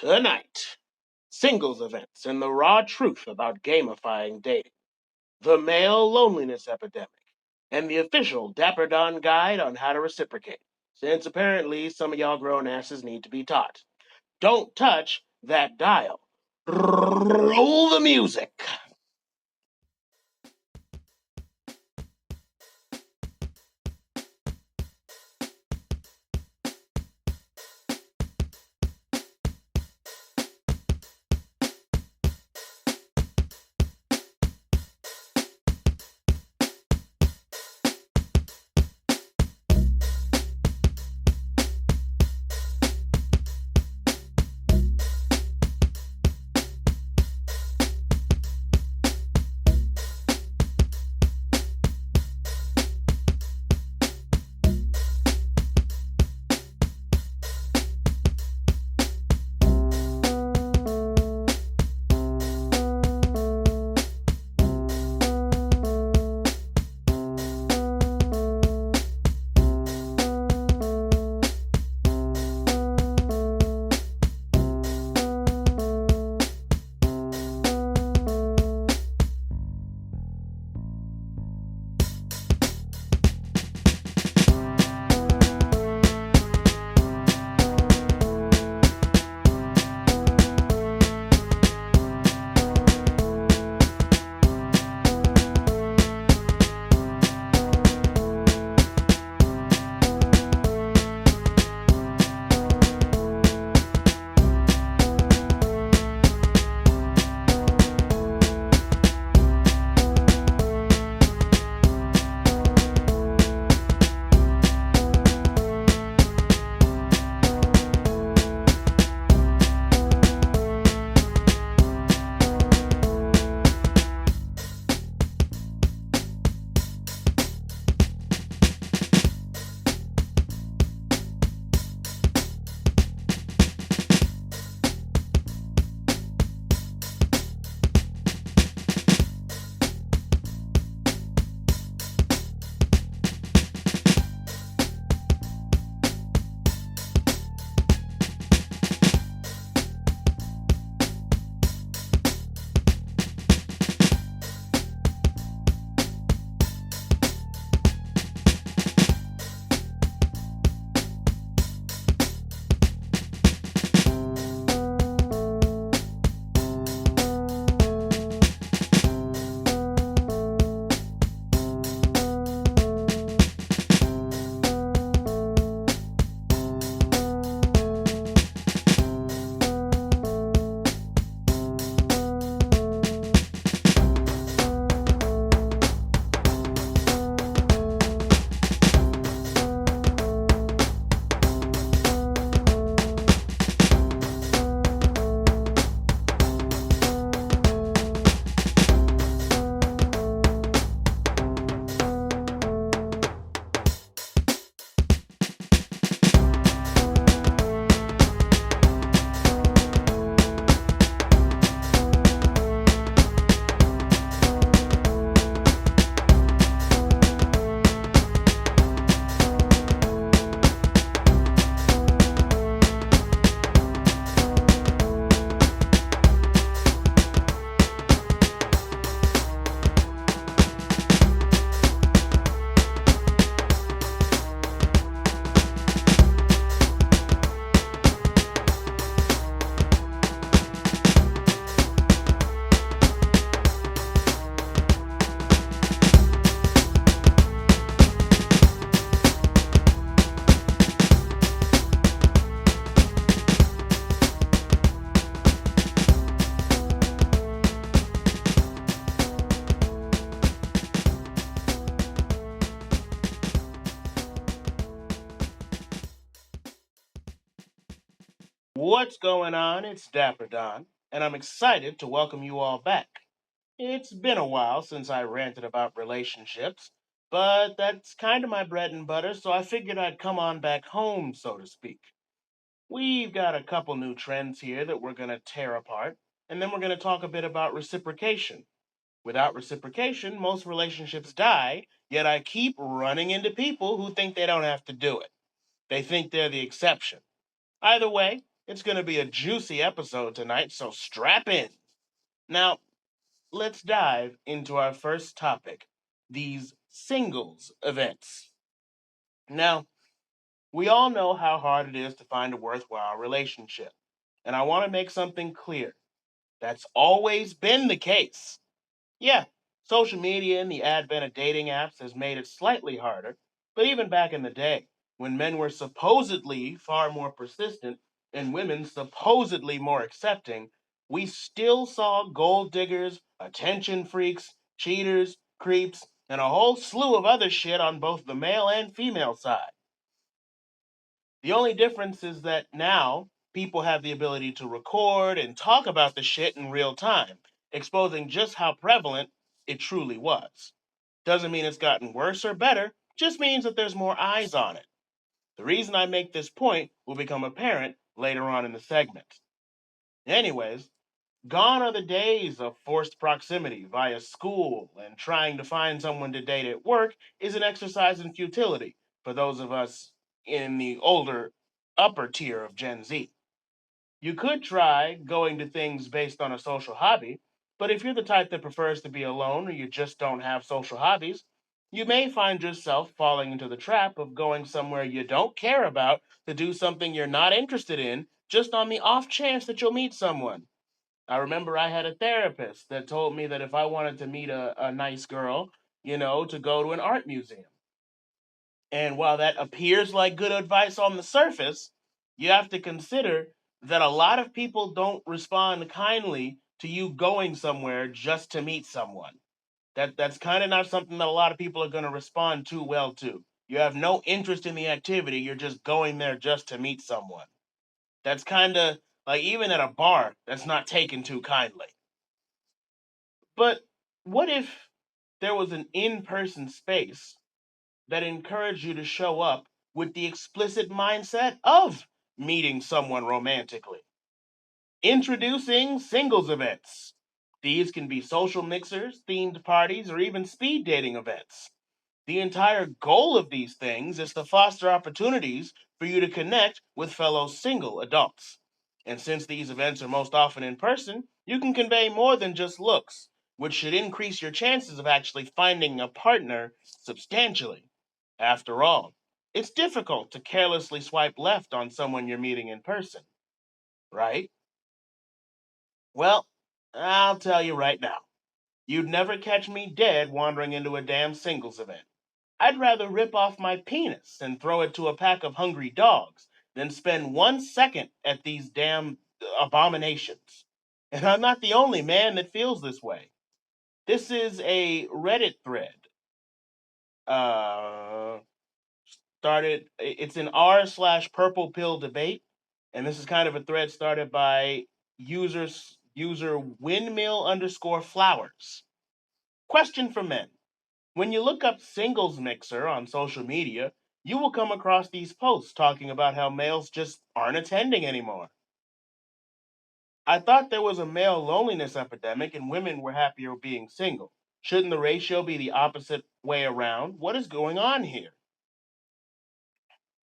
Tonight, singles events and the raw truth about gamifying dating, the male loneliness epidemic, and the official Dapper guide on how to reciprocate, since apparently some of y'all grown asses need to be taught. Don't touch that dial. Roll the music. What's going on? It's Dapper and I'm excited to welcome you all back. It's been a while since I ranted about relationships, but that's kind of my bread and butter, so I figured I'd come on back home, so to speak. We've got a couple new trends here that we're going to tear apart, and then we're going to talk a bit about reciprocation. Without reciprocation, most relationships die, yet I keep running into people who think they don't have to do it. They think they're the exception. Either way, It's going to be a juicy episode tonight, so strap in. Now, let's dive into our first topic, these singles events. Now, we all know how hard it is to find a worthwhile relationship. And I want to make something clear. That's always been the case. Yeah, social media and the advent of dating apps has made it slightly harder, but even back in the day, when men were supposedly far more persistent and women supposedly more accepting, we still saw gold diggers, attention freaks, cheaters, creeps, and a whole slew of other shit on both the male and female side. The only difference is that now people have the ability to record and talk about the shit in real time, exposing just how prevalent it truly was. Doesn't mean it's gotten worse or better, just means that there's more eyes on it. The reason I make this point will become apparent later on in the segment. Anyways, gone are the days of forced proximity via school, and trying to find someone to date at work is an exercise in futility for those of us in the older upper tier of Gen Z. You could try going to things based on a social hobby, but if you're the type that prefers to be alone or you just don't have social hobbies, you may find yourself falling into the trap of going somewhere you don't care about to do something you're not interested in just on the off chance that you'll meet someone. I remember I had a therapist that told me that if I wanted to meet a nice girl, to go to an art museum. And while that appears like good advice on the surface, you have to consider that a lot of people don't respond kindly to you going somewhere just to meet someone. That's kind of not something that a lot of people are going to respond too well to. You have no interest in the activity, you're just going there just to meet someone. That's kind of like even at a bar, that's not taken too kindly. But what if there was an in person space that encouraged you to show up with the explicit mindset of meeting someone romantically? Introducing singles events. These can be social mixers, themed parties, or even speed dating events. The entire goal of these things is to foster opportunities for you to connect with fellow single adults. And since these events are most often in person, you can convey more than just looks, which should increase your chances of actually finding a partner substantially. After all, it's difficult to carelessly swipe left on someone you're meeting in person, right? Well, I'll tell you right now, you'd never catch me dead wandering into a damn singles event. I'd rather rip off my penis and throw it to a pack of hungry dogs than spend 1 second at these damn abominations. And I'm not the only man that feels this way. This is a Reddit thread. Uh, it's an r/purple pill debate, and this is kind of a thread started by user windmill underscore flowers. Question for men. When you look up singles mixer on social media, you will come across these posts talking about how males just aren't attending anymore. I thought there was a male loneliness epidemic and women were happier being single. Shouldn't the ratio be the opposite way around? What is going on here?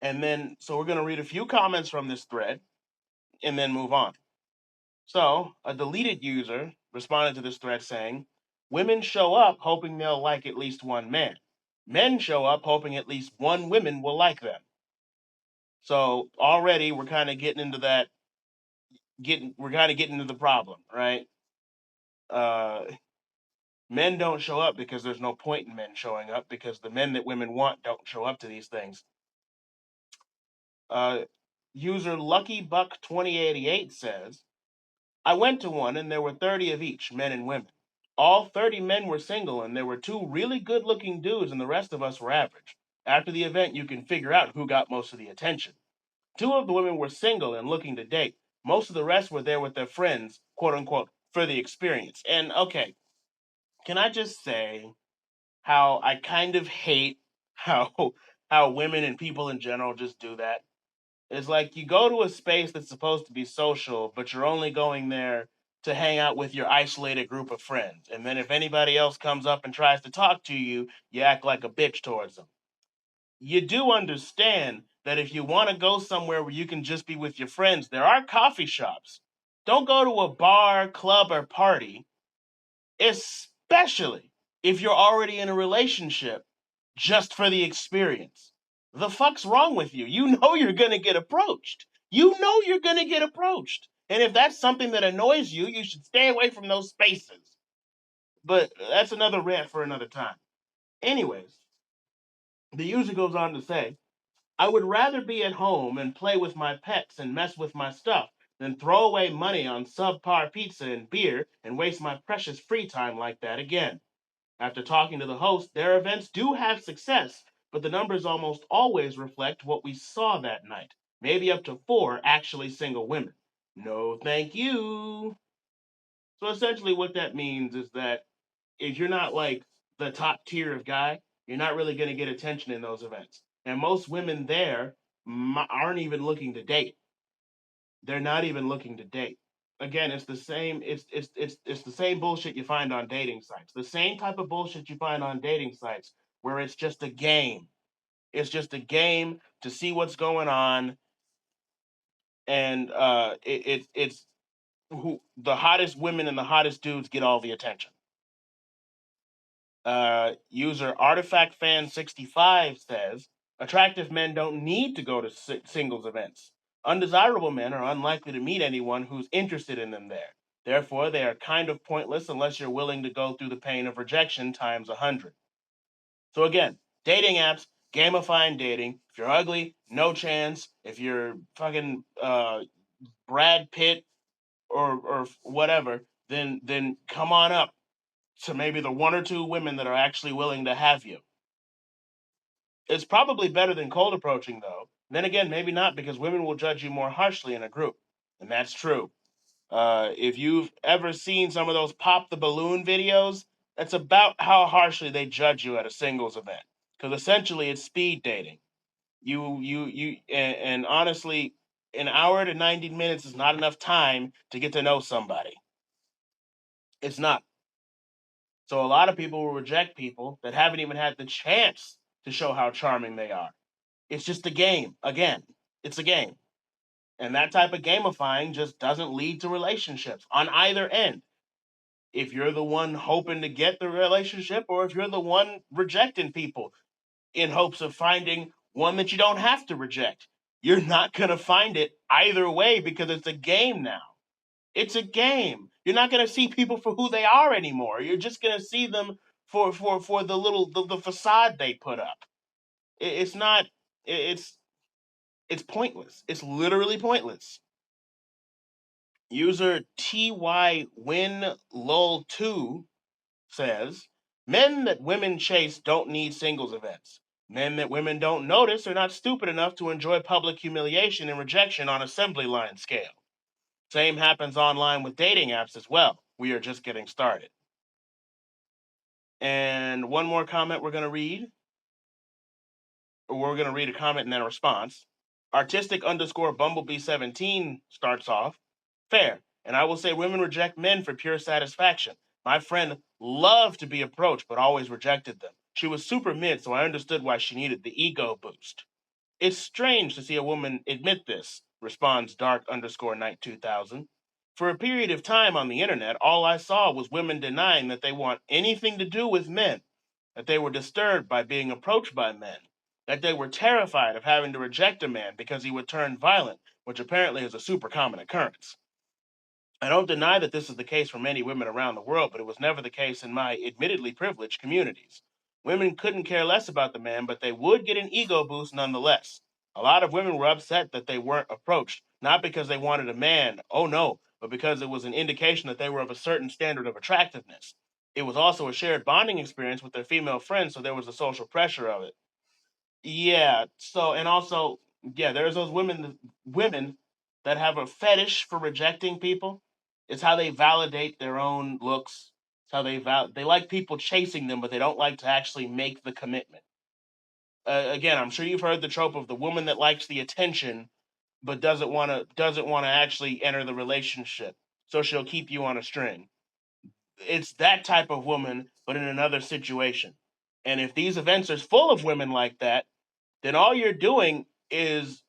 And then, so we're going to read a few comments from this thread and then move on. So, a deleted user responded to this thread saying, women show up hoping they'll like at least one man. Men show up hoping at least one woman will like them. So already we're kind of getting into that we're kind of getting into the problem, right? Uh Men don't show up because there's no point in men showing up because the men that women want don't show up to these things. Uh User Lucky Buck 2088 says, I went to one and there were 30 of each, men and women. All 30 men were single and there were two really good looking dudes and the rest of us were average. After the event, you can figure out who got most of the attention. Two of the women were single and looking to date. Most of the rest were there with their friends, quote unquote, for the experience. And okay, can I just say how I kind of hate how how women and people in general just do that? It's like you go to a space that's supposed to be social, but you're only going there to hang out with your isolated group of friends. And then if anybody else comes up and tries to talk to you, you act like a bitch towards them. You do understand that if you want to go somewhere where you can just be with your friends, there are coffee shops. Don't go to a bar, club, or party, especially if you're already in a relationship, just for the experience. The fuck's wrong with you? You know you're going to get approached. You know you're going to get approached. And if that's something that annoys you, you should stay away from those spaces. But that's another rant for another time. Anyways, the user goes on to say, I would rather be at home and play with my pets and mess with my stuff than throw away money on subpar pizza and beer and waste my precious free time like that again. After talking to the host, their events do have success, but the numbers almost always reflect what we saw that night. Maybe up to 4 actually single women. No, thank you. So essentially, what that means is that if you're not like the top tier of guy, you're not really going to get attention in those events. And most women there aren't even looking to date. They're not even looking to date. Again, it's the same. It's the same bullshit you find on dating sites. The same type of bullshit you find on dating sites where it's just a game. It's just a game to see what's going on, and it's who the hottest women and the hottest dudes get all the attention. User Artifact Fan 65 says attractive men don't need to go to singles events. Undesirable men are unlikely to meet anyone who's interested in them there. Therefore, they are kind of pointless unless you're willing to go through the pain of rejection times 100. So again, dating apps, gamifying dating. If you're ugly, no chance. If you're fucking Brad Pitt or whatever, then come on up to maybe the 1 or 2 women that are actually willing to have you. It's probably better than cold approaching, though. Then again, maybe not, because women will judge you more harshly in a group. And that's true. If you've ever seen some of those pop the balloon videos, that's about how harshly they judge you at a singles event. Because essentially it's speed dating. And honestly, an hour to 90 minutes is not enough time to get to know somebody. It's not. So a lot of people will reject people that haven't even had the chance to show how charming they are. It's just a game. Again, it's a game. And that type of gamifying just doesn't lead to relationships on either end. If you're the one hoping to get the relationship, or if you're the one rejecting people in hopes of finding one that you don't have to reject, you're not going to find it either way because it's a game now. It's a game. You're not going to see people for who they are anymore. You're just going to see them for the little the facade they put up. It's not. It's pointless. It's literally pointless. User TYWinLol2 says, men that women chase don't need singles events. Men that women don't notice are not stupid enough to enjoy public humiliation and rejection on assembly line scale. Same happens online with dating apps as well. We are just getting started. And one more comment we're going to read. Or we're going to read a comment and then a response. Artistic underscore Bumblebee 17 starts off. Fair. And I will say women reject men for pure satisfaction. My friend loved to be approached, but always rejected them. She was super mid, so I understood why she needed the ego boost. It's strange to see a woman admit this, responds Dark underscore Night 2000. For a period of time on the internet, all I saw was women denying that they want anything to do with men, that they were disturbed by being approached by men, that they were terrified of having to reject a man because he would turn violent, which apparently is a super common occurrence. I don't deny that this is the case for many women around the world, but it was never the case in my admittedly privileged communities. Women couldn't care less about the man, but they would get an ego boost nonetheless. A lot of women were upset that they weren't approached, not because they wanted a man, oh no, but because it was an indication that they were of a certain standard of attractiveness. It was also a shared bonding experience with their female friends, so there was the social pressure of it. Yeah. So and also, yeah, there's those women that have a fetish for rejecting people. It's how they validate their own looks. It's how they like people chasing them, but they don't like to actually make the commitment. Again, I'm sure you've heard the trope of the woman that likes the attention, but doesn't want to actually enter the relationship, so she'll keep you on a string. It's that type of woman, but in another situation. And if these events are full of women like that, then all you're doing is,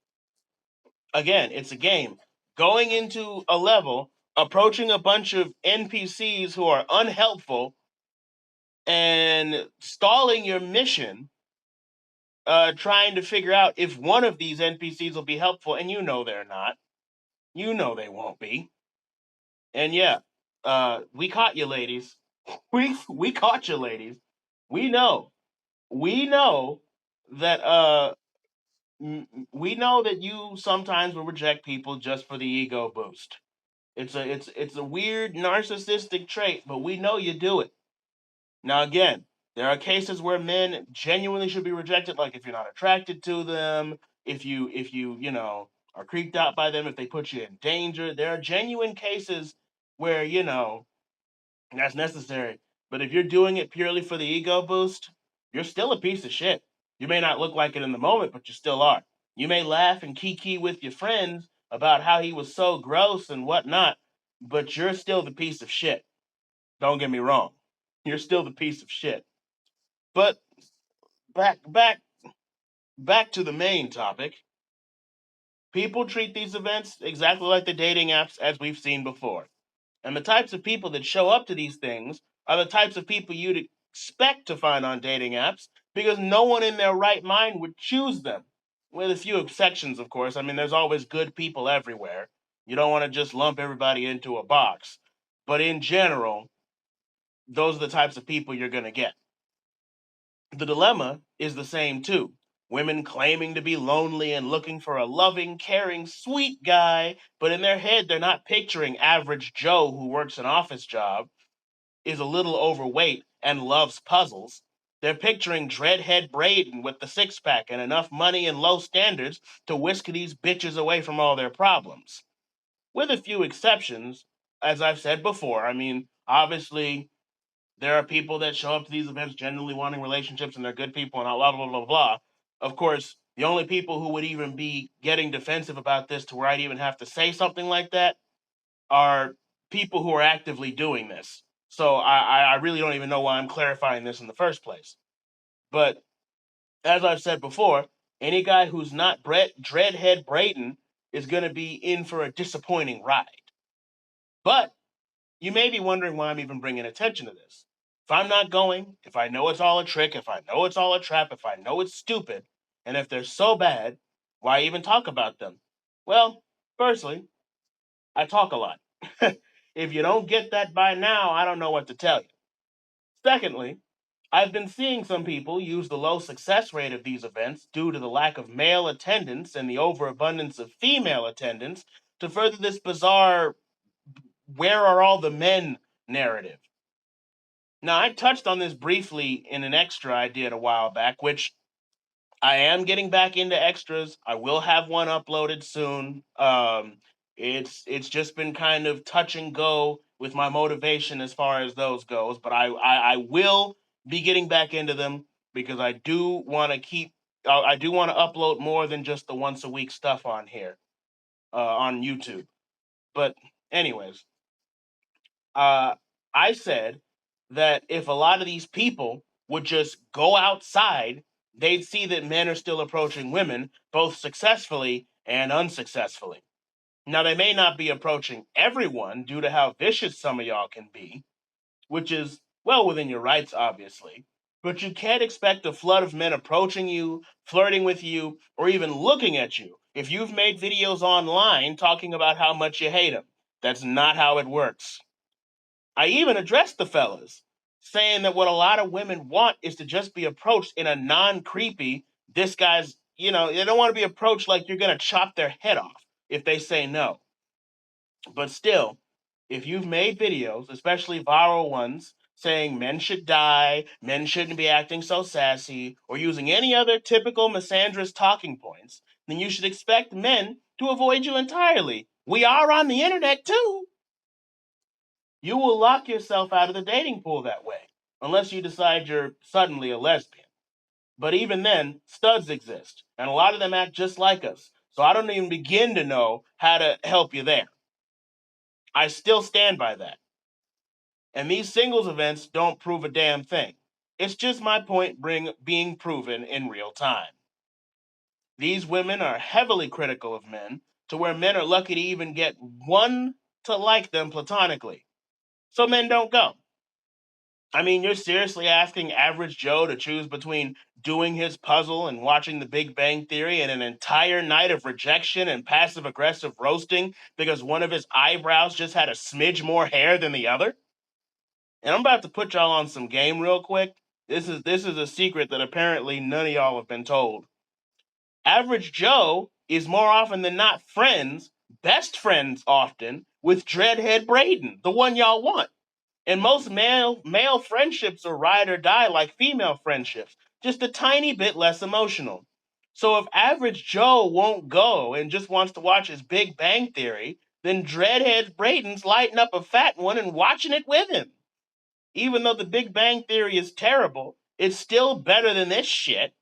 again, it's a game. Going into a level, approaching a bunch of NPCs who are unhelpful, and stalling your mission, trying to figure out if one of these NPCs will be helpful, and you know they're not. You know they won't be. And yeah, we caught you, ladies. We caught you, ladies. We know. We know that we know that you sometimes will reject people just for the ego boost. It's a weird narcissistic trait, but we know you do it. Now again, there are cases where men genuinely should be rejected, like if you're not attracted to them, if you are creeped out by them, if they put you in danger. There are genuine cases where that's necessary. But if you're doing it purely for the ego boost, you're still a piece of shit. You may not look like it in the moment, but you still are. You may laugh and kiki with your friends about how he was so gross and whatnot, but you're still the piece of shit. Don't get me wrong. You're still the piece of shit. But back to the main topic. People treat these events exactly like the dating apps as we've seen before. And the types of people that show up to these things are the types of people you'd expect to find on dating apps because no one in their right mind would choose them. With a few exceptions, of course. I mean, there's always good people everywhere. You don't want to just lump everybody into a box. But in general, those are the types of people you're going to get. The dilemma is the same too. Women claiming to be lonely and looking for a loving, caring, sweet guy, but in their head they're not picturing average Joe who works an office job, is a little overweight, and loves puzzles. They're picturing Dreadhead Braden with the six pack and enough money and low standards to whisk these bitches away from all their problems. With a few exceptions, as I've said before, I mean, obviously there are people that show up to these events genuinely wanting relationships and they're good people and blah, blah, blah, blah. Of course, the only people who would even be getting defensive about this to where I'd even have to say something like that are people who are actively doing this. So I really don't even know why I'm clarifying this in the first place. But as I've said before, any guy who's not Dreadhead Braden is going to be in for a disappointing ride. But you may be wondering why I'm even bringing attention to this. If I'm not going, if I know it's all a trick, if I know it's all a trap, if I know it's stupid, and if they're so bad, why even talk about them? Well, firstly, I talk a lot. If you don't get that by now, I don't know what to tell you. Secondly, I've been seeing some people use the low success rate of these events due to the lack of male attendance and the overabundance of female attendance to further this bizarre where are all the men narrative. Now, I touched on this briefly in an extra I did a while back, which I am getting back into extras. I will have one uploaded soon. It's just been kind of touch and go with my motivation as far as those goes, but I will be getting back into them because I do want to keep. I do want to upload more than just the once a week stuff on here on YouTube. But anyways, uh, I said that if a lot of these people would just go outside, they'd see that men are still approaching women, both successfully and unsuccessfully. Now, they may not be approaching everyone due to how vicious some of y'all can be, which is well within your rights, obviously. But you can't expect a flood of men approaching you, flirting with you, or even looking at you if you've made videos online talking about how much you hate them. That's not how it works. I even addressed the fellas, saying that what a lot of women want is to just be approached in a non creepy, this guy's, they don't want to be approached like you're going to chop their head off if they say no. But still, if you've made videos, especially viral ones, saying men should die, men shouldn't be acting so sassy, or using any other typical misandrous talking points, then you should expect men to avoid you entirely. We are on the internet too. You will lock yourself out of the dating pool that way, unless you decide you're suddenly a lesbian. But even then, studs exist, and a lot of them act just like us. So I don't even begin to know how to help you there. I still stand by that. And these singles events don't prove a damn thing. It's just my point being proven in real time. These women are heavily critical of men, to where men are lucky to even get one to like them platonically. So men don't go. I mean, you're seriously asking average Joe to choose between doing his puzzle and watching The Big Bang Theory and an entire night of rejection and passive aggressive roasting because one of his eyebrows just had a smidge more hair than the other? And I'm about to put y'all on some game real quick. This is a secret that apparently none of y'all have been told. Average Joe is more often than not friends, best friends often, with Dreadhead Braden, the one y'all want. And most male friendships are ride or die like female friendships, just a tiny bit less emotional. So if average Joe won't go and just wants to watch his Big Bang Theory, then Dreadhead Braden's lighting up a fat one and watching it with him. Even though the Big Bang Theory is terrible, it's still better than this shit.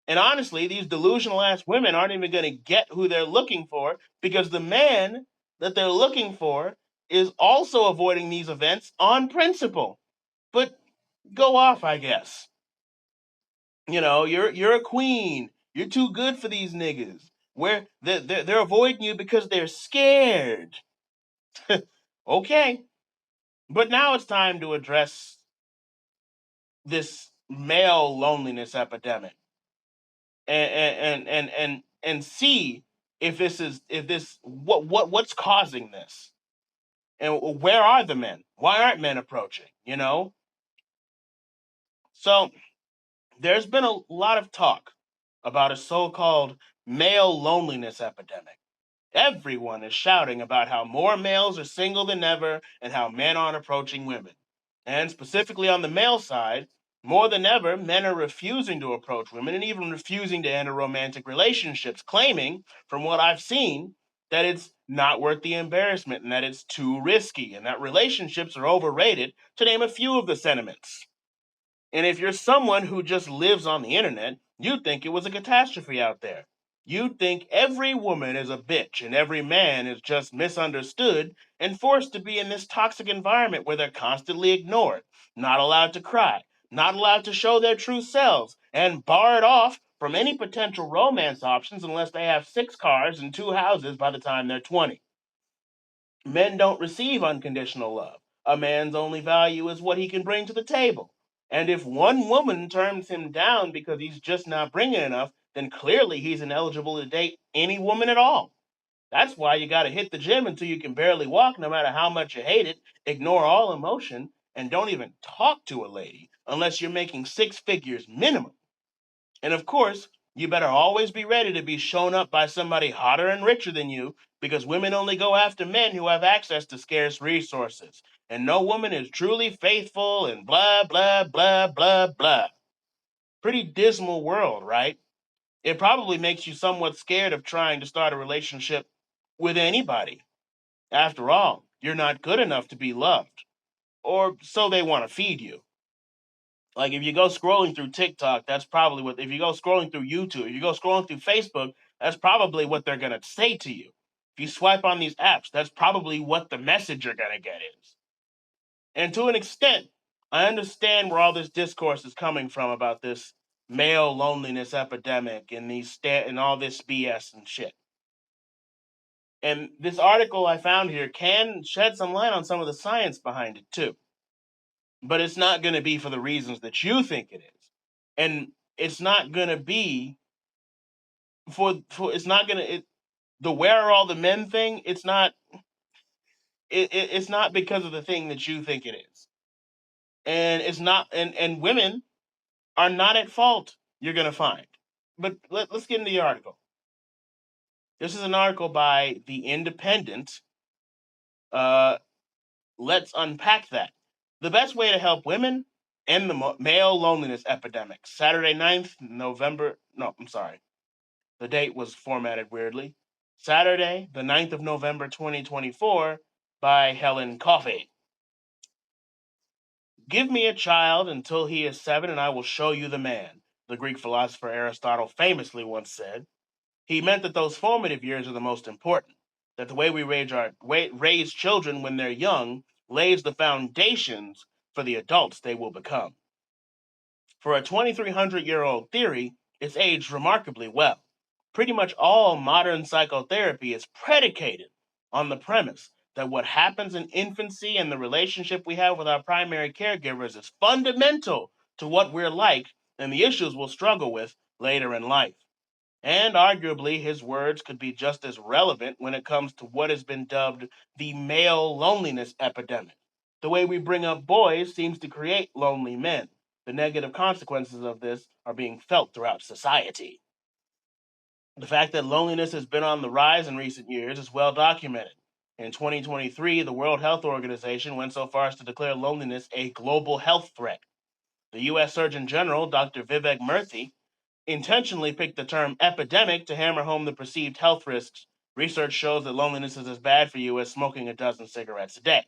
And honestly, these delusional ass women aren't even going to get who they're looking for because the man that they're looking for is also avoiding these events on principle. But go off, I guess. You know, you're a queen. You're too good for these niggas. Where they're avoiding you because they're scared. Okay, but now it's time to address this male loneliness epidemic and see if this what's causing this and where are the men? Why aren't men approaching? You know, so there's been a lot of talk about a so-called male loneliness epidemic. Everyone is shouting about how more males are single than ever and how men aren't approaching women. And specifically on the male side, more than ever, men are refusing to approach women and even refusing to enter romantic relationships, claiming, from what I've seen, that it's not worth the embarrassment and that it's too risky and that relationships are overrated, to name a few of the sentiments. And if you're someone who just lives on the internet, you'd think it was a catastrophe out there. You'd think every woman is a bitch and every man is just misunderstood and forced to be in this toxic environment where they're constantly ignored, not allowed to cry, not allowed to show their true selves, and barred off from any potential romance options unless they have 6 cars and 2 houses by the time they're 20. Men don't receive unconditional love. A man's only value is what he can bring to the table. And if one woman turns him down because he's just not bringing enough, then clearly he's ineligible to date any woman at all. That's why you got to hit the gym until you can barely walk, no matter how much you hate it, ignore all emotion, and don't even talk to a lady unless you're making 6 figures minimum. And of course, you better always be ready to be shown up by somebody hotter and richer than you because women only go after men who have access to scarce resources. And no woman is truly faithful and blah, blah, blah, blah, blah. Pretty dismal world, right? It probably makes you somewhat scared of trying to start a relationship with anybody. After all, you're not good enough to be loved. Or so they want to feed you. Like if you go scrolling through TikTok, that's probably what. If you go scrolling through YouTube, if you go scrolling through Facebook, that's probably what they're gonna say to you. If you swipe on these apps, that's probably what the message you're gonna get is. And to an extent, I understand where all this discourse is coming from about this male loneliness epidemic and and all this BS and shit. And this article I found here can shed some light on some of the science behind it too. But it's not going to be for the reasons that you think it is. And it's not going to be for it's not going to the where are all the men thing, it's not because of the thing that you think it is. And it's not and women are not at fault, you're going to find. But let's get into the article. This is an article by The Independent. Uh let's unpack that. The best way to help women end the male loneliness epidemic. Saturday 9th November. No, I'm sorry. The date was formatted weirdly. Saturday, the 9th of November 2024 by Helen Coffey. Give me a child until he is 7 and I will show you the man, the Greek philosopher Aristotle famously once said. He meant that those formative years are the most important, that the way we raise children when they're young lays the foundations for the adults they will become. For a 2,300-year-old theory, it's aged remarkably well. pretty much all modern psychotherapy is predicated on the premise that what happens in infancy and the relationship we have with our primary caregivers is fundamental to what we're like and the issues we'll struggle with later in life. And arguably, his words could be just as relevant when it comes to what has been dubbed the male loneliness epidemic. The way we bring up boys seems to create lonely men. The negative consequences of this are being felt throughout society. The fact that loneliness has been on the rise in recent years is well documented. In 2023, the World Health Organization went so far as to declare loneliness a global health threat. The U.S. Surgeon General, Dr. Vivek Murthy, intentionally picked the term epidemic to hammer home the perceived health risks. Research shows that loneliness is as bad for you as smoking a dozen cigarettes a day.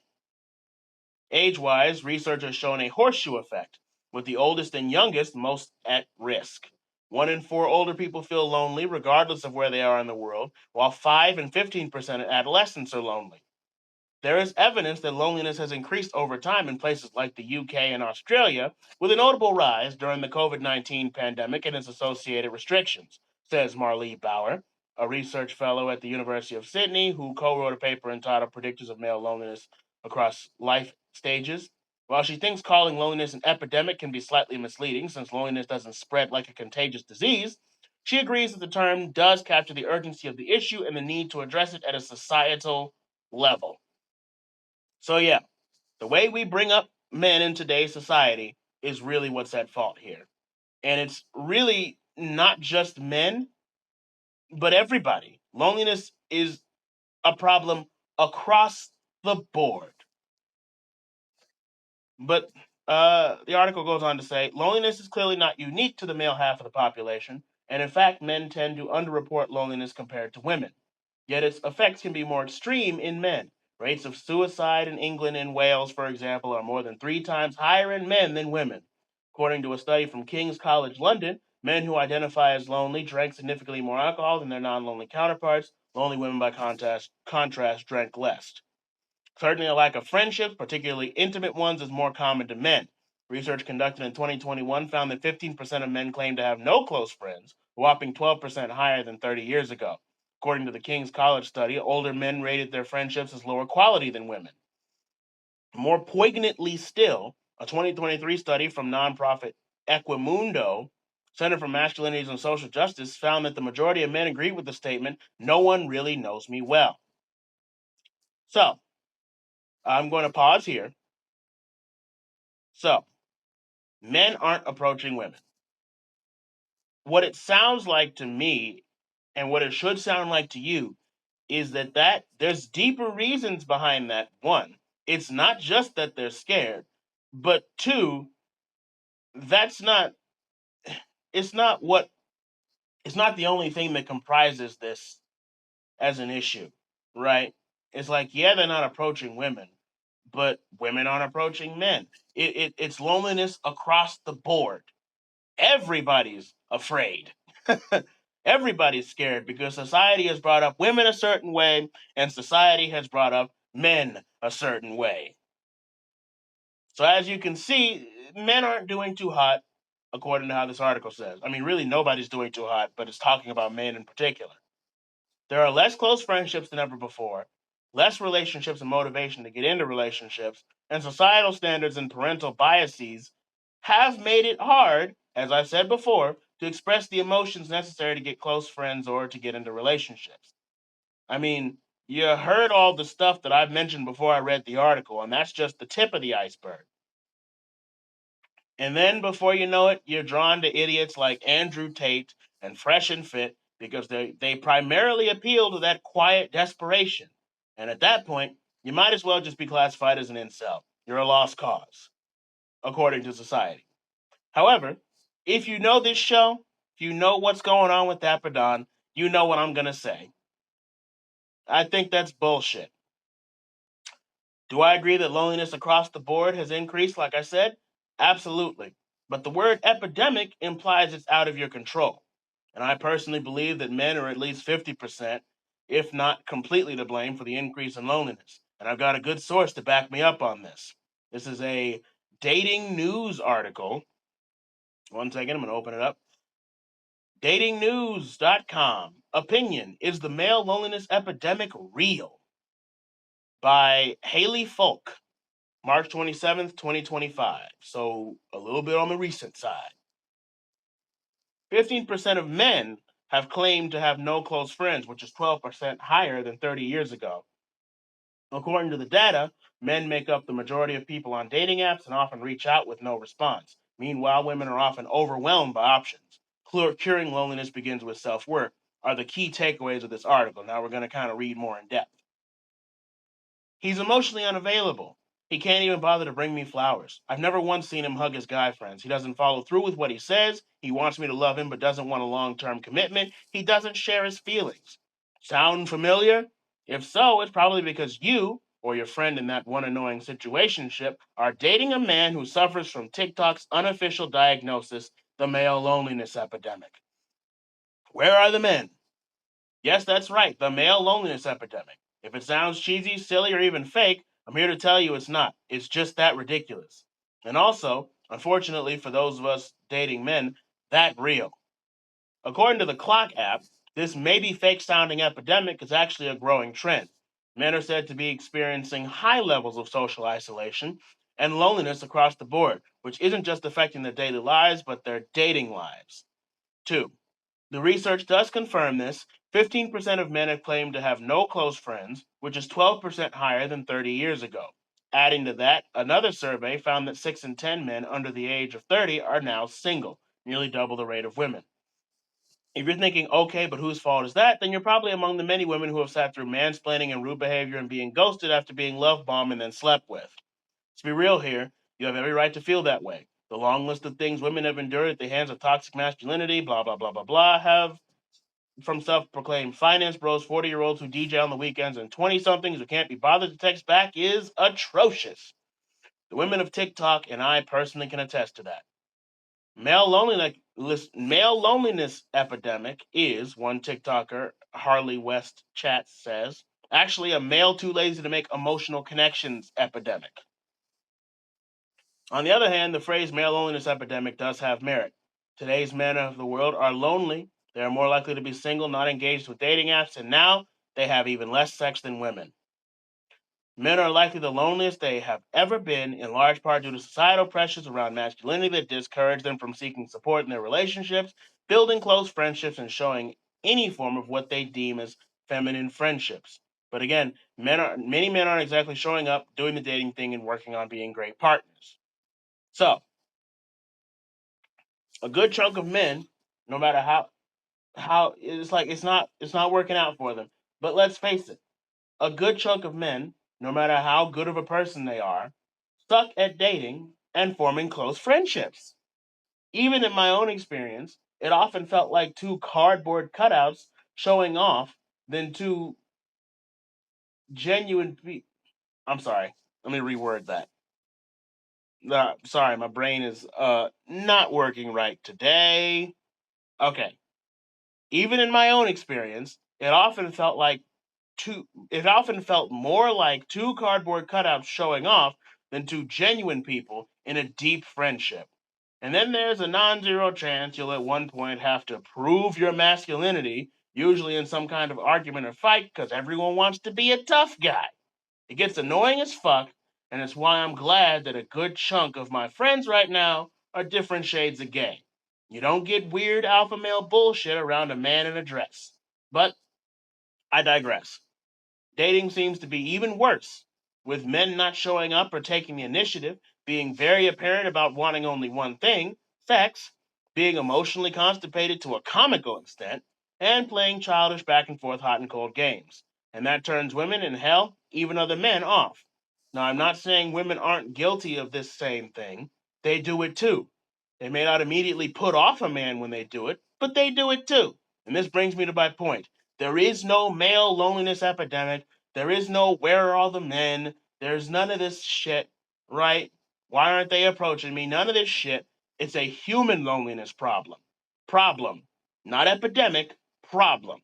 Age wise, research has shown a horseshoe effect, with the oldest and youngest most at risk. 1 in 4 older people feel lonely regardless of where they are in the world, while 5 and 15% of adolescents are lonely. There is evidence that loneliness has increased over time in places like the UK and Australia, with a notable rise during the COVID-19 pandemic and its associated restrictions, says Marlee Bauer, a research fellow at the University of Sydney who co wrote a paper entitled Predictors of Male Loneliness Across Life Stages. While she thinks calling loneliness an epidemic can be slightly misleading since loneliness doesn't spread like a contagious disease, she agrees that the term does capture the urgency of the issue and the need to address it at a societal level. So, yeah, the way we bring up men in today's society is really what's at fault here. And it's really not just men, but everybody. Loneliness is a problem across the board. But the article goes on to say loneliness is clearly not unique to the male half of the population, and in fact, men tend to underreport loneliness compared to women. Yet its effects can be more extreme in men. Rates of suicide in England and Wales, for example, are more than 3 times higher in men than women. According to a study from King's College London, men who identify as lonely drank significantly more alcohol than their non lonely counterparts. Lonely women, by contrast, drank less. Certainly, a lack of friendships, particularly intimate ones, is more common to men. Research conducted in 2021 found that 15% of men claim to have no close friends, a whopping 12% higher than 30 years ago. According to the King's College study, older men rated their friendships as lower quality than women. More poignantly still, a 2023 study from nonprofit Equimundo, Center for Masculinities and Social Justice, found that the majority of men agreed with the statement, "No one really knows me well." So, I'm going to pause here. So, men aren't approaching women. What it sounds like to me, and what it should sound like to you, is that there's deeper reasons behind that. One, it's not just that they're scared, but two, that's not it's not what it's not the only thing that comprises this as an issue, right? It's like, yeah, they're not approaching women, but women aren't approaching men. It's loneliness across the board. Everybody's afraid. Everybody's scared because society has brought up women a certain way and society has brought up men a certain way. So, as you can see, men aren't doing too hot, according to how this article says. I mean, really, nobody's doing too hot, but it's talking about men in particular. There are less close friendships than ever before, less relationships and motivation to get into relationships, and societal standards and parental biases have made it hard, as I said before, to express the emotions necessary to get close friends or to get into relationships. I mean, you heard all the stuff that I've mentioned before I read the article, and that's just the tip of the iceberg. And then before you know it, you're drawn to idiots like Andrew Tate and Fresh and Fit because they primarily appeal to that quiet desperation. And at that point, you might as well just be classified as an incel. You're a lost cause, according to society. However, if you know this show, if you know what's going on with Dapper Don, you know what I'm going to say. I think that's bullshit. Do I agree that loneliness across the board has increased, like I said? Absolutely. But the word epidemic implies it's out of your control. And I personally believe that men are at least 50%, if not completely to blame for the increase in loneliness. And I've got a good source to back me up on this. This is a dating news article. One second, I'm going to open it up. Datingnews.com. Opinion: Is the male loneliness epidemic real? By Haley Folk, March 27th, 2025. So a little bit on the recent side. 15% of men have claimed to have no close friends, which is 12% higher than 30 years ago. According to the data, men make up the majority of people on dating apps and often reach out with no response. Meanwhile, women are often overwhelmed by options. Curing loneliness begins with self-worth are the key takeaways of this article. Now we're going to kind of read more in depth. He's emotionally unavailable. He can't even bother to bring me flowers. I've never once seen him hug his guy friends. He doesn't follow through with what he says. He wants me to love him but doesn't want a long-term commitment. He doesn't share his feelings. Sound familiar? If so, it's probably because you, or your friend in that one annoying situationship, are dating a man who suffers from TikTok's unofficial diagnosis, the male loneliness epidemic. Where are the men? Yes, that's right, the male loneliness epidemic. If it sounds cheesy, silly, or even fake, I'm here to tell you it's not. It's just that ridiculous. And also, unfortunately for those of us dating men, that real. According to the Clock app, this maybe fake sounding epidemic is actually a growing trend. Men are said to be experiencing high levels of social isolation and loneliness across the board, which isn't just affecting their daily lives, but their dating lives. 2. The research does confirm this. 15% of men have claimed to have no close friends, which is 12% higher than 30 years ago. Adding to that, another survey found that 6 in 10 men under the age of 30 are now single, nearly double the rate of women. If you're thinking, okay, but whose fault is that? Then you're probably among the many women who have sat through mansplaining and rude behavior and being ghosted after being love bombed and then slept with. Let's be real here. You have every right to feel that way. The long list of things women have endured at the hands of toxic masculinity, blah, blah, blah, blah, blah, have from self-proclaimed finance bros, 40-year-olds who DJ on the weekends, and 20-somethings who can't be bothered to text back is atrocious. The women of TikTok and I personally can attest to that. Male loneliness epidemic is, one TikToker, Harley West Chat says, actually a male too lazy to make emotional connections epidemic. On the other hand, the phrase male loneliness epidemic does have merit. Today's men of the world are lonely. They are more likely to be single, not engaged with dating apps, and now they have even less sex than women. Men are likely the loneliest they have ever been, in large part due to societal pressures around masculinity that discourage them from seeking support in their relationships, building close friendships, and showing any form of what they deem as feminine friendships. But again, many men aren't exactly showing up, doing the dating thing, and working on being great partners. So, a good chunk of men, no matter how it's not working out for them. But let's face it, a good chunk of men, no matter how good of a person they are, suck at dating and forming close friendships. Even in my own experience, it often felt like two cardboard cutouts showing off than two genuine people. I'm sorry. Let me reword that. Sorry, my brain is not working right today. Okay. Even in my own experience, it often felt more like two cardboard cutouts showing off than two genuine people in a deep friendship. And then there's a non-zero chance you'll at one point have to prove your masculinity, usually in some kind of argument or fight, because everyone wants to be a tough guy. It gets annoying as fuck, and it's why I'm glad that a good chunk of my friends right now are different shades of gay. You don't get weird alpha male bullshit around a man in a dress. But I digress. Dating seems to be even worse, with men not showing up or taking the initiative, being very apparent about wanting only one thing, sex, being emotionally constipated to a comical extent, and playing childish back and forth hot and cold games. And that turns women and hell, even other men off. Now, I'm not saying women aren't guilty of this same thing. They do it too. They may not immediately put off a man when they do it, but they do it too. And this brings me to my point. There is no male loneliness epidemic. There is no where are all the men. There's none of this shit, right? Why aren't they approaching me? None of this shit. It's a human loneliness problem. Problem. Not epidemic, problem.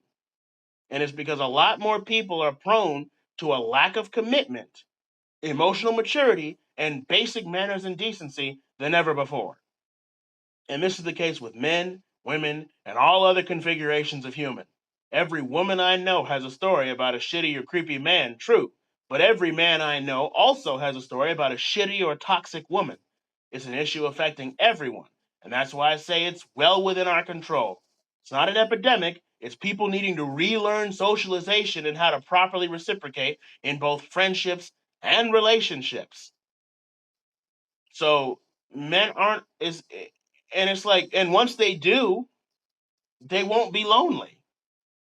And it's because a lot more people are prone to a lack of commitment, emotional maturity, and basic manners and decency than ever before. And this is the case with men, women, and all other configurations of human. Every woman I know has a story about a shitty or creepy man, true, but every man I know also has a story about a shitty or toxic woman. It's an issue affecting everyone, and that's why I say it's well within our control. It's not an epidemic, it's people needing to relearn socialization and how to properly reciprocate in both friendships and relationships. So men aren't is and it's like and once they do, they won't be lonely.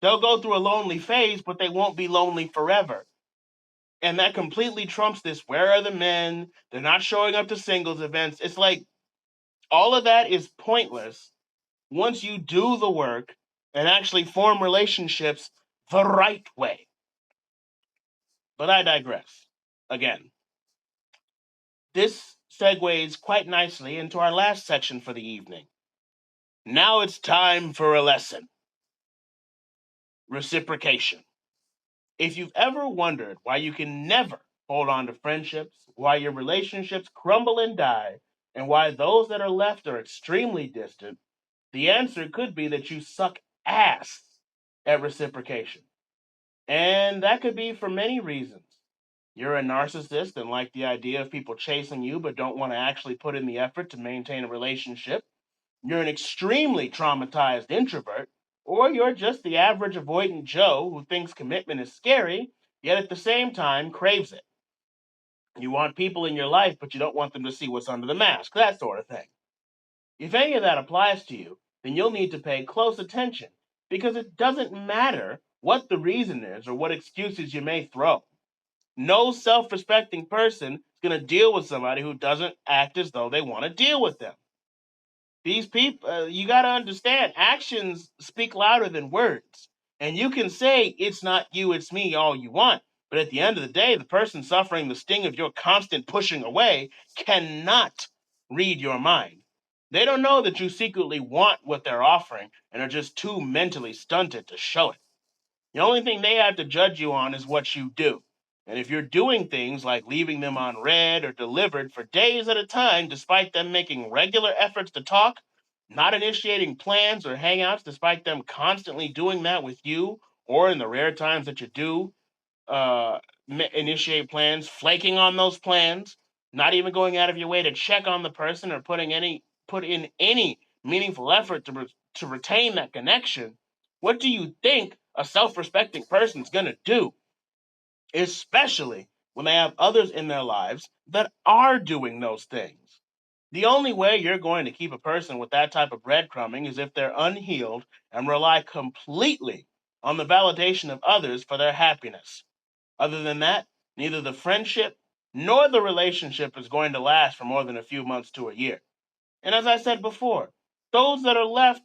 They'll go through a lonely phase, but they won't be lonely forever. And that completely trumps this where are the men? They're not showing up to singles events. It's like all of that is pointless once you do the work and actually form relationships the right way. But I digress. Again, this segues quite nicely into our last section for the evening. Now it's time for a lesson: reciprocation. If you've ever wondered why you can never hold on to friendships, why your relationships crumble and die, and why those that are left are extremely distant, the answer could be that you suck ass at reciprocation. And that could be for many reasons. You're a narcissist and like the idea of people chasing you but don't want to actually put in the effort to maintain a relationship. You're an extremely traumatized introvert, or you're just the average avoidant Joe who thinks commitment is scary, yet at the same time craves it. You want people in your life, but you don't want them to see what's under the mask, that sort of thing. If any of that applies to you, then you'll need to pay close attention because it doesn't matter what the reason is or what excuses you may throw. No self respecting person is going to deal with somebody who doesn't act as though they want to deal with them. These people, you got to understand, actions speak louder than words. And you can say, it's not you, it's me, all you want. But at the end of the day, the person suffering the sting of your constant pushing away cannot read your mind. They don't know that you secretly want what they're offering and are just too mentally stunted to show it. The only thing they have to judge you on is what you do. And if you're doing things like leaving them on read or delivered for days at a time, despite them making regular efforts to talk, not initiating plans or hangouts, despite them constantly doing that with you, or in the rare times that you do uh, initiate plans, flaking on those plans, not even going out of your way to check on the person or put in any meaningful effort to retain that connection, what do you think a self-respecting person is going to do? Especially when they have others in their lives that are doing those things. The only way you're going to keep a person with that type of breadcrumbing is if they're unhealed and rely completely on the validation of others for their happiness. Other than that, neither the friendship nor the relationship is going to last for more than a few months to a year. And as I said before, those that are left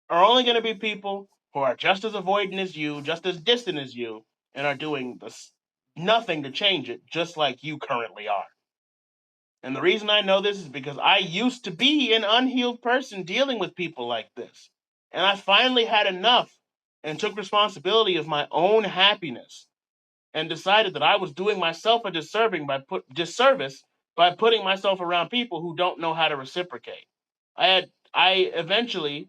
are only going to be people who are just as avoidant as you, just as distant as you, and are doing nothing to change it, just like you currently are. And the reason I know this is because I used to be an unhealed person dealing with people like this. And I finally had enough and took responsibility of my own happiness and decided that I was doing myself a disservice by putting myself around people who don't know how to reciprocate. I eventually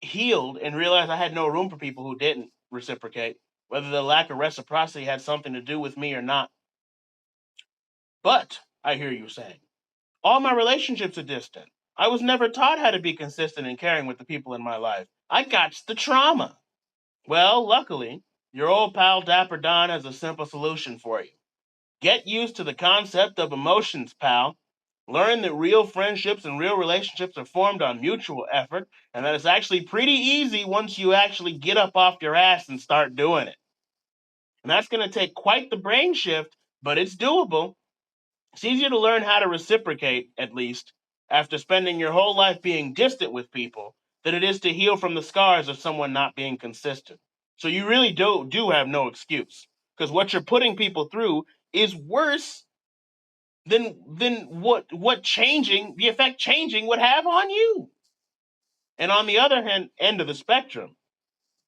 healed and realized I had no room for people who didn't reciprocate, whether the lack of reciprocity had something to do with me or not. But I hear you saying, all my relationships are distant. I was never taught how to be consistent and caring with the people in my life. I got the trauma. Well, luckily, your old pal Dapper Don has a simple solution for you. Get used to the concept of emotions, pal. Learn that real friendships and real relationships are formed on mutual effort, and that it's actually pretty easy once you actually get up off your ass and start doing it. And that's going to take quite the brain shift, but it's doable. It's easier to learn how to reciprocate, at least, after spending your whole life being distant with people, than it is to heal from the scars of someone not being consistent. So you really do have no excuse, because what you're putting people through is worse than what changing the effect changing would have on you. And on the other end of the spectrum,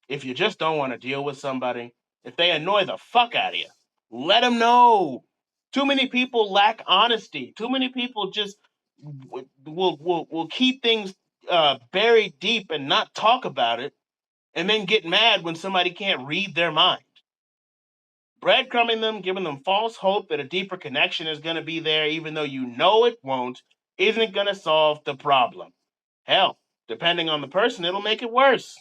if you just don't want to deal with somebody, if they annoy the fuck out of you, let them know. Too many people lack honesty. Too many people just will keep things buried deep and not talk about it, and then get mad when somebody can't read their mind. Breadcrumbing them, giving them false hope that a deeper connection is going to be there, even though you know it won't, isn't going to solve the problem. Hell, depending on the person, it'll make it worse.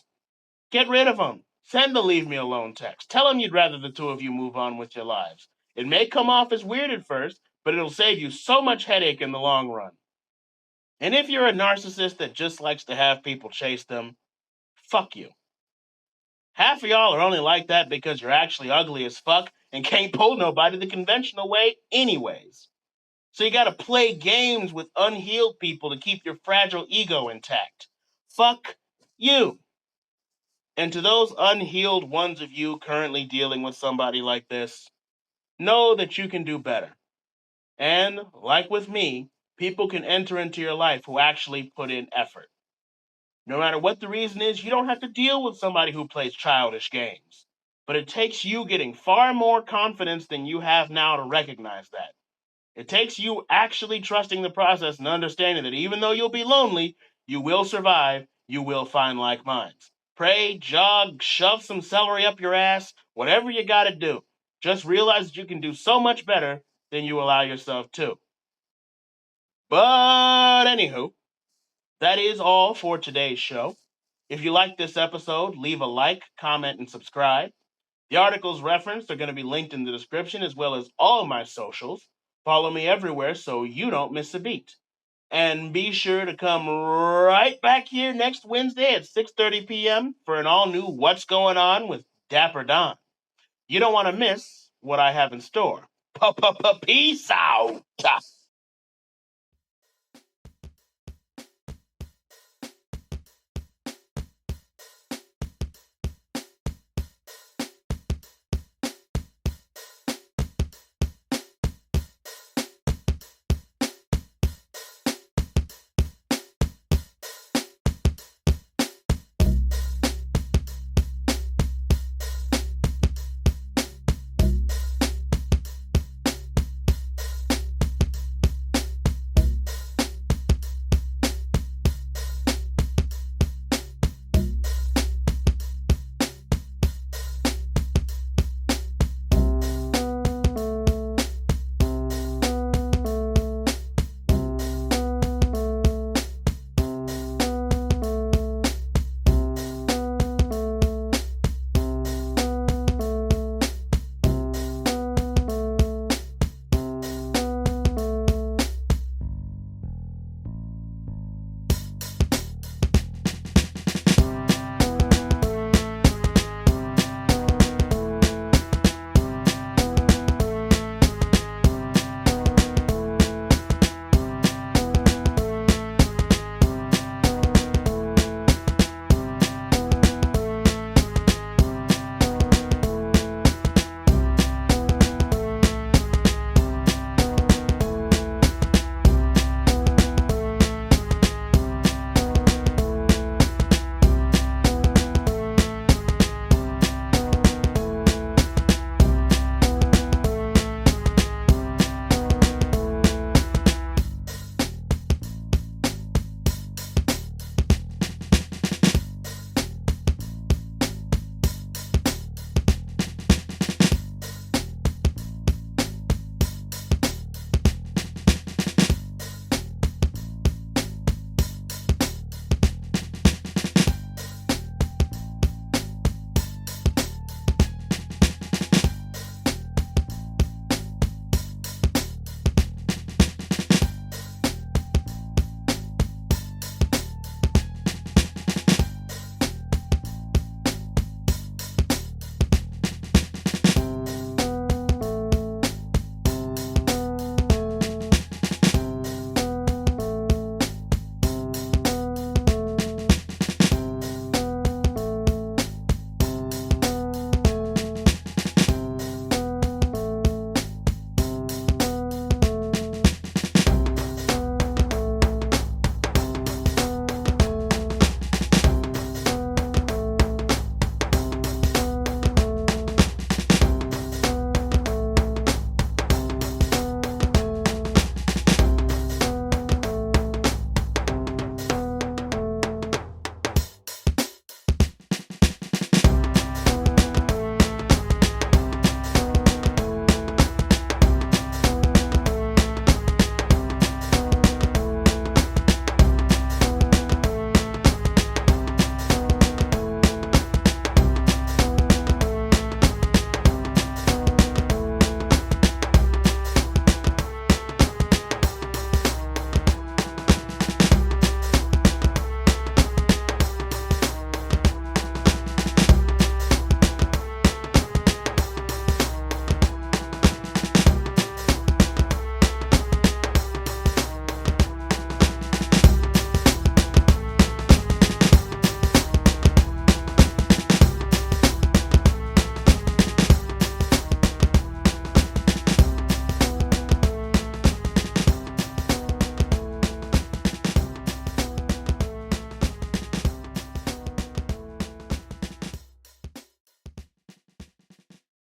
Get rid of them. Send the leave me alone text. Tell them you'd rather the two of you move on with your lives. It may come off as weird at first, but it'll save you so much headache in the long run. And if you're a narcissist that just likes to have people chase them, fuck you. Half of y'all are only like that because you're actually ugly as fuck and can't pull nobody the conventional way, anyways. So you gotta play games with unhealed people to keep your fragile ego intact. Fuck you. And to those unhealed ones of you currently dealing with somebody like this, know that you can do better. And, like with me, people can enter into your life who actually put in effort. No matter what the reason is, you don't have to deal with somebody who plays childish games. But it takes you getting far more confidence than you have now to recognize that. It takes you actually trusting the process and understanding that even though you'll be lonely, you will survive, you will find like minds. Pray, jog, shove some celery up your ass, whatever you gotta do. Just realize that you can do so much better than you allow yourself to. But anywho, that is all for today's show. If you like this episode, leave a like, comment, and subscribe. The articles referenced are going to be linked in the description as well as all of my socials. Follow me everywhere so you don't miss a beat. And be sure to come right back here next Wednesday at 6:30 p.m. for an all-new What's Going On with Dapper Don. You don't want to miss what I have in store. Peace out.